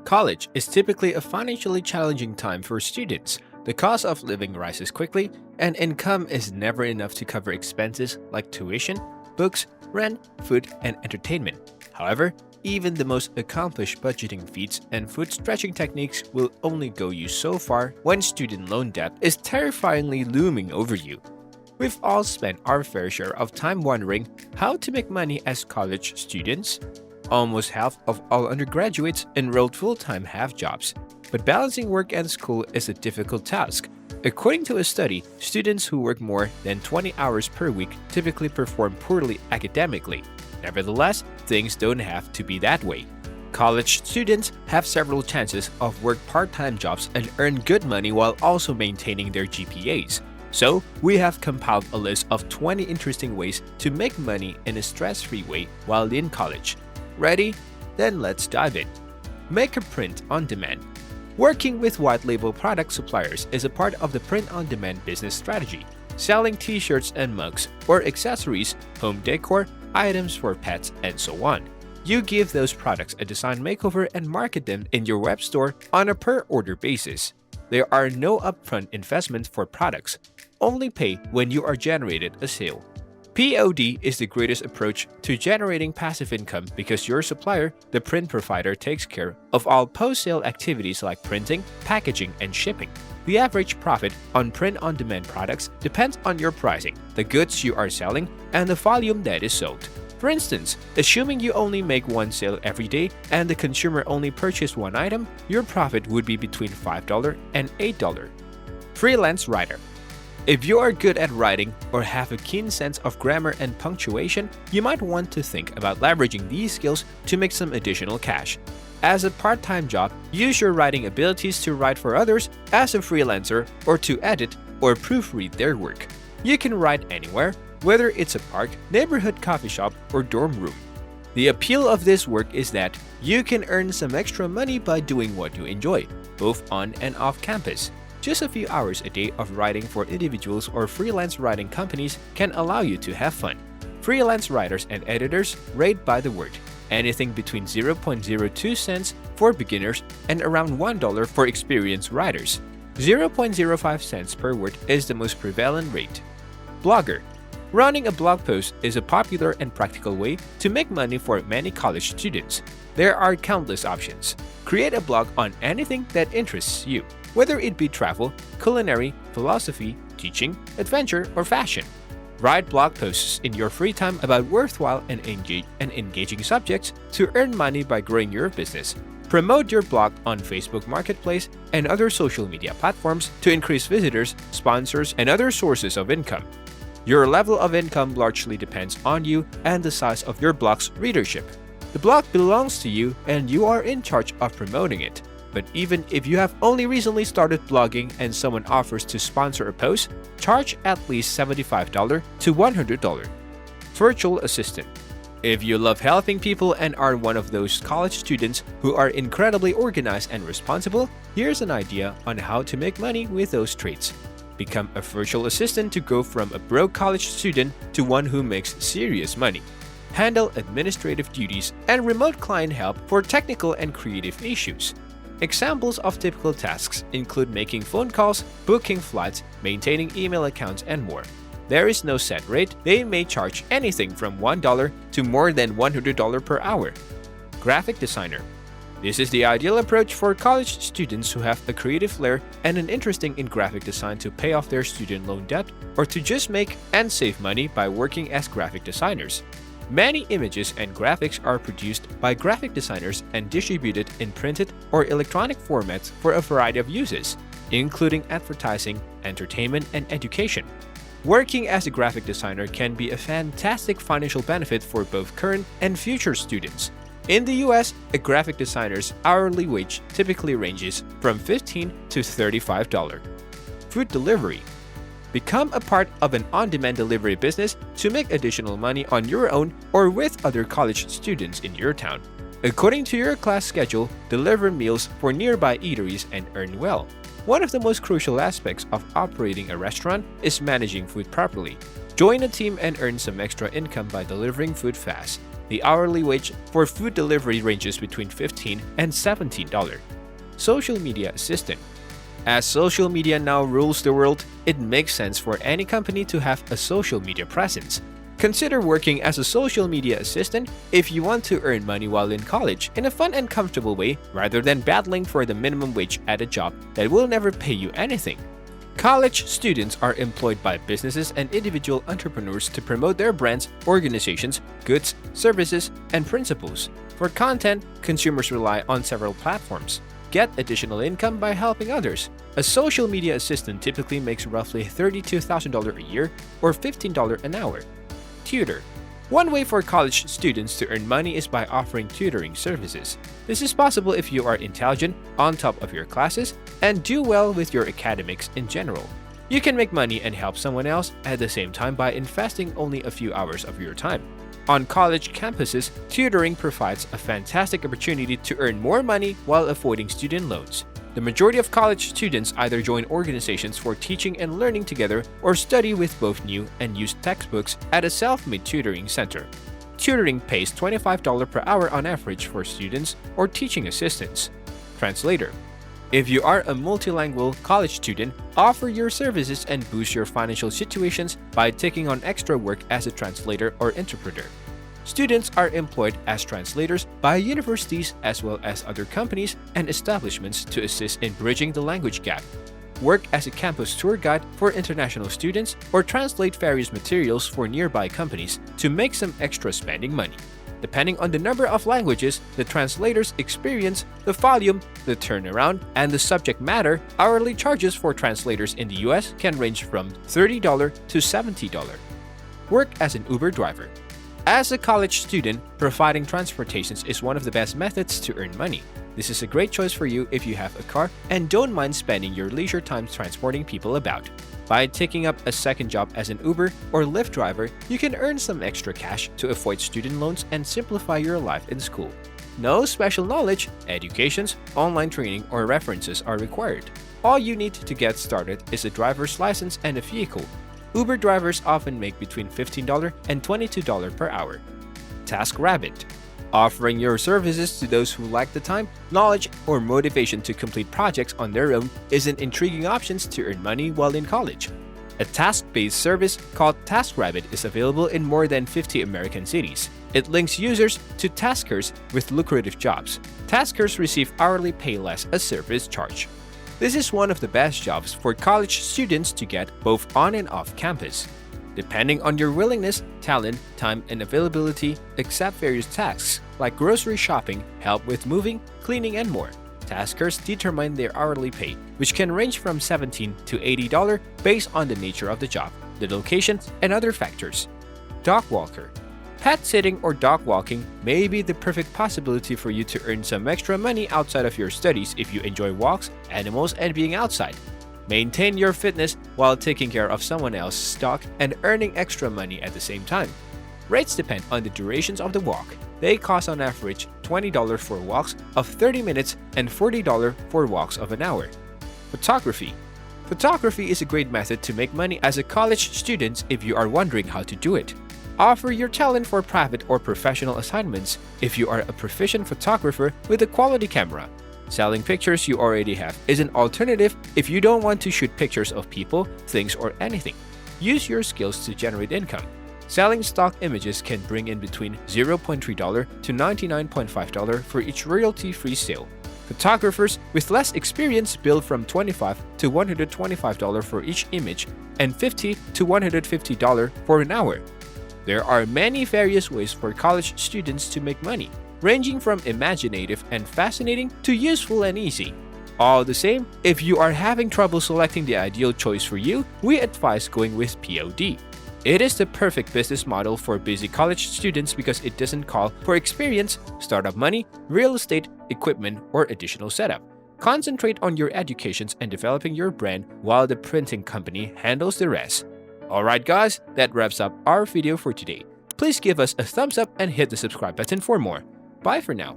College is typically a financially challenging time for students. The cost of living rises quickly, and income is never enough to cover expenses like tuition, books, rent, food, and entertainment. However, even the most accomplished budgeting feats and foot-stretching techniques will only go you so far when student loan debt is terrifyingly looming over you. We've all spent our fair share of time wondering how to make money as college students. Almost half of all undergraduates enrolled full-time have jobs, but balancing work and school is a difficult task. According to a study, students who work more than 20 hours per week typically perform poorly academically. Nevertheless, things don't have to be that way. College students have several chances of work part-time jobs and earn good money while also maintaining their GPAs. So, we have compiled a list of 20 interesting ways to make money in a stress-free way while in college. Ready? Then let's dive in. Make a print on demand. Working with white label product suppliers is a part of the print on demand business strategy. Selling t-shirts and mugs or accessories, home decor, items for pets, and so on. You give those products a design makeover and market them in your web store on a per order basis. There are no upfront investments for products. Only pay when you are generated a sale. POD is the greatest approach to generating passive income because your supplier, the print provider, takes care of all post-sale activities like printing, packaging, and shipping. The average profit on print-on-demand products depends on your pricing, the goods you are selling, and the volume that is sold. For instance, assuming you only make one sale every day and the consumer only purchased one item, your profit would be between $5 and $8. Freelance writer. If you are good at writing or have a keen sense of grammar and punctuation, you might want to think about leveraging these skills to make some additional cash. As a part-time job, use your writing abilities to write for others as a freelancer or to edit or proofread their work. You can write anywhere, whether it's a park, neighborhood coffee shop, or dorm room. The appeal of this work is that you can earn some extra money by doing what you enjoy, both on and off campus. Just a few hours a day of writing for individuals or freelance writing companies can allow you to have fun. Freelance writers and editors rate by the word, anything between 0.02 cents for beginners and around $1 for experienced writers. 0.05 cents per word is the most prevalent rate. Blogger. Running a blog post is a popular and practical way to make money for many college students. There are countless options. Create a blog on anything that interests you, whether it be travel, culinary, philosophy, teaching, adventure, or fashion. Write blog posts in your free time about worthwhile and engaging subjects to earn money by growing your business. Promote your blog on Facebook Marketplace and other social media platforms to increase visitors, sponsors, and other sources of income. Your level of income largely depends on you and the size of your blog's readership. The blog belongs to you and you are in charge of promoting it. But even if you have only recently started blogging and someone offers to sponsor a post, charge at least $75 to $100. Virtual assistant. If you love helping people and are one of those college students who are incredibly organized and responsible, here's an idea on how to make money with those traits. Become a virtual assistant to go from a broke college student to one who makes serious money. Handle administrative duties and remote client help for technical and creative issues. Examples of typical tasks include making phone calls, booking flights, maintaining email accounts, and more. There is no set rate. They may charge anything from $1 to more than $100 per hour. Graphic designer. This is the ideal approach for college students who have a creative flair and an interest in graphic design to pay off their student loan debt or to just make and save money by working as graphic designers. Many images and graphics are produced by graphic designers and distributed in printed or electronic formats for a variety of uses, including advertising, entertainment, and education. Working as a graphic designer can be a fantastic financial benefit for both current and future students. In the US, a graphic designer's hourly wage typically ranges from $15 to $35. Food delivery. Become a part of an on-demand delivery business to make additional money on your own or with other college students in your town. According to your class schedule, deliver meals for nearby eateries and earn well. One of the most crucial aspects of operating a restaurant is managing food properly. Join a team and earn some extra income by delivering food fast. The hourly wage for food delivery ranges between $15 and $17. Social media assistant. As social media now rules the world, it makes sense for any company to have a social media presence. Consider working as a social media assistant if you want to earn money while in college in a fun and comfortable way rather than battling for the minimum wage at a job that will never pay you anything. College students are employed by businesses and individual entrepreneurs to promote their brands, organizations, goods, services, and principles. For content, consumers rely on several platforms. Get additional income by helping others. A social media assistant typically makes roughly $32,000 a year or $15 an hour. Tutor. One way for college students to earn money is by offering tutoring services. This is possible if you are intelligent, on top of your classes, and do well with your academics in general. You can make money and help someone else at the same time by investing only a few hours of your time. On college campuses, tutoring provides a fantastic opportunity to earn more money while avoiding student loans. The majority of college students either join organizations for teaching and learning together or study with both new and used textbooks at a self-made tutoring center. Tutoring pays $25 per hour on average for students or teaching assistants. Translator. If you are a multilingual college student, offer your services and boost your financial situations by taking on extra work as a translator or interpreter. Students are employed as translators by universities as well as other companies and establishments to assist in bridging the language gap. Work as a campus tour guide for international students or translate various materials for nearby companies to make some extra spending money. Depending on the number of languages the translators experience, the volume, the turnaround, and the subject matter, hourly charges for translators in the US can range from $30 to $70. Work as an Uber driver. As a college student, providing transportations is one of the best methods to earn money. This is a great choice for you if you have a car and don't mind spending your leisure time transporting people about. By taking up a second job as an Uber or Lyft driver, you can earn some extra cash to avoid student loans and simplify your life in school. No special knowledge, educations, online training, or references are required. All you need to get started is a driver's license and a vehicle. Uber drivers often make between $15 and $22 per hour. TaskRabbit. Offering your services to those who lack the time, knowledge, or motivation to complete projects on their own is an intriguing option to earn money while in college. A task-based service called TaskRabbit is available in more than 50 American cities. It links users to taskers with lucrative jobs. Taskers receive hourly pay less a service charge. This is one of the best jobs for college students to get both on and off campus. Depending on your willingness, talent, time, and availability, accept various tasks like grocery shopping, help with moving, cleaning, and more. Taskers determine their hourly pay, which can range from $17 to $80 based on the nature of the job, the location, and other factors. Dog walker. Pet sitting or dog walking may be the perfect possibility for you to earn some extra money outside of your studies if you enjoy walks, animals, and being outside. Maintain your fitness while taking care of someone else's dog and earning extra money at the same time. Rates depend on the durations of the walk. They cost on average $20 for walks of 30 minutes and $40 for walks of an hour. Photography. Photography is a great method to make money as a college student if you are wondering how to do it. Offer your talent for private or professional assignments if you are a proficient photographer with a quality camera. Selling pictures you already have is an alternative if you don't want to shoot pictures of people, things, or anything. Use your skills to generate income. Selling stock images can bring in between $0.3 to $99.5 for each royalty-free sale. Photographers with less experience bill from $25 to $125 for each image and $50 to $150 for an hour. There are many various ways for college students to make money, ranging from imaginative and fascinating to useful and easy. All the same, if you are having trouble selecting the ideal choice for you, we advise going with POD. It is the perfect business model for busy college students because it doesn't call for experience, startup money, real estate, equipment, or additional setup. Concentrate on your educations and developing your brand while the printing company handles the rest. Alright guys, that wraps up our video for today. Please give us a thumbs up and hit the subscribe button for more. Bye for now.